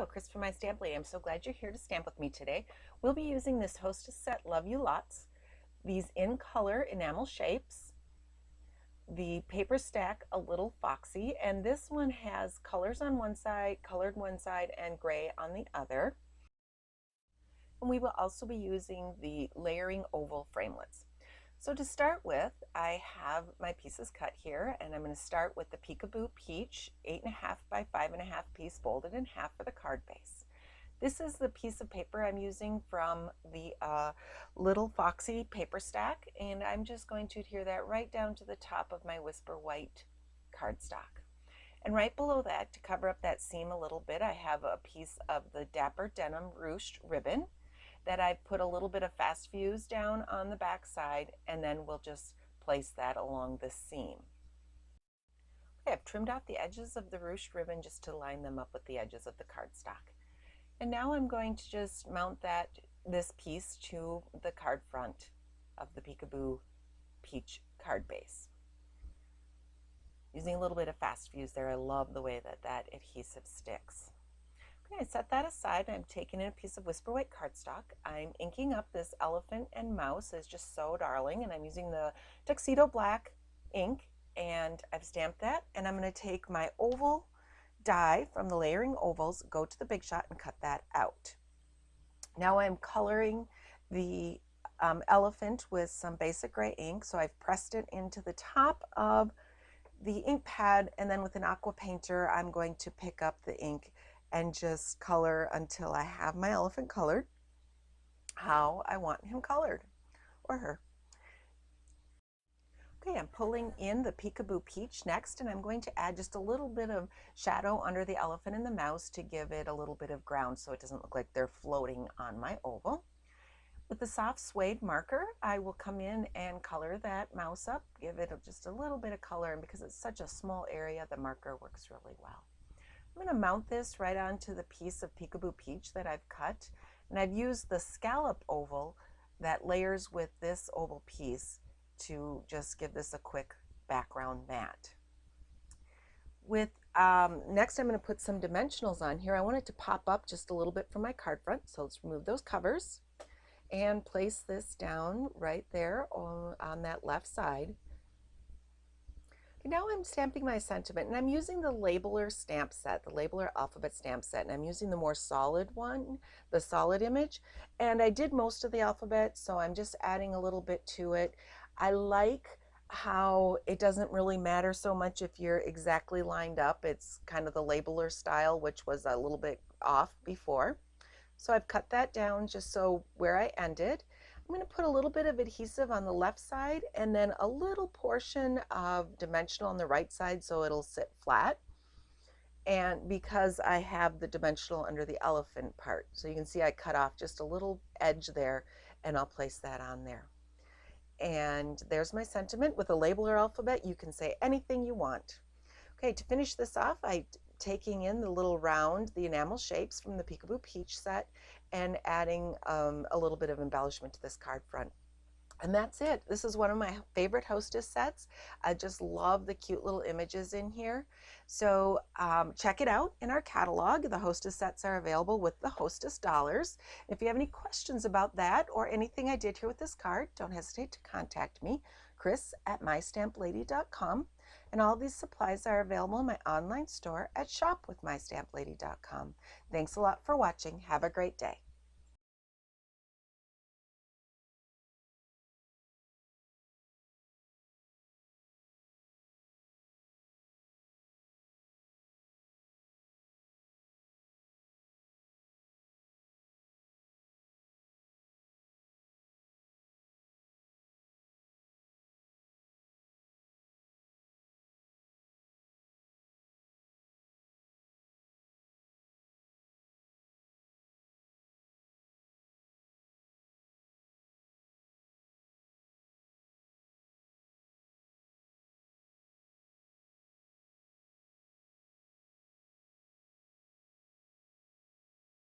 Hello, Chris from My Stamp Lady. I'm so glad you're here to stamp with me today. We'll be using this Hostess set, Love You Lots, these in color enamel shapes, the paper stack A Little Foxy, and this one has colors on one side, colored one side, and gray on the other. And we will also be using the layering oval framelits. So to start with, I have my pieces cut here, and I'm going to start with the Peekaboo Peach 8.5 by 5.5 piece folded in half for the card base. This is the piece of paper I'm using from the Little Foxy paper stack, and I'm just going to adhere that right down to the top of my Whisper White cardstock. And right below that, to cover up that seam a little bit, I have a piece of the Dapper Denim Ruched ribbon that I've put a little bit of fast fuse down on the back side, and then we'll just place that along the seam. Okay, I've trimmed out the edges of the ruched ribbon just to line them up with the edges of the cardstock. And now I'm going to just mount this piece to the card front of the Peekaboo Peach card base. Using a little bit of fast fuse there. I love the way that adhesive sticks. Okay, I set that aside and I'm taking in a piece of Whisper White cardstock. I'm inking up this elephant and mouse. It's just so darling, and I'm using the Tuxedo Black ink, and I've stamped that, and I'm going to take my oval die from the layering ovals, go to the Big Shot and cut that out. Now I'm coloring the elephant with some basic gray ink, so I've pressed it into the top of the ink pad, and then with an aqua painter I'm going to pick up the ink and just color until I have my elephant colored how I want him colored, or her. Okay, I'm pulling in the Peekaboo Peach next, and I'm going to add just a little bit of shadow under the elephant and the mouse to give it a little bit of ground so it doesn't look like they're floating on my oval. With the soft suede marker, I will come in and color that mouse up, give it just a little bit of color, and because it's such a small area, the marker works really well. I'm going to mount this right onto the piece of Peekaboo Peach that I've cut, and I've used the scallop oval that layers with this oval piece to just give this a quick background mat. Next I'm going to put some dimensionals on here. I want it to pop up just a little bit from my card front, so let's remove those covers and place this down right there on that left side. Now I'm stamping my sentiment, and I'm using the Labeler stamp set, the Labeler alphabet stamp set, and I'm using the more solid one, the solid image, and I did most of the alphabet, so I'm just adding a little bit to it. I like how it doesn't really matter so much if you're exactly lined up. It's kind of the Labeler style, which was a little bit off before. So I've cut that down just so where I ended. I'm going to put a little bit of adhesive on the left side and then a little portion of dimensional on the right side so it'll sit flat. And because I have the dimensional under the elephant part, so you can see I cut off just a little edge there, and I'll place that on there. And there's my sentiment with a Labeler alphabet. You can say anything you want. Okay, to finish this off, taking in the little round, the enamel shapes from the Peekaboo Peach set, and adding a little bit of embellishment to this card front. And that's it. This is one of my favorite Hostess sets. I just love the cute little images in here. So check it out in our catalog. The Hostess sets are available with the Hostess dollars. If you have any questions about that or anything I did here with this card, don't hesitate to contact me, Chris@mystamplady.com. And all these supplies are available in my online store at shopwithmystamplady.com. Thanks a lot for watching. Have a great day.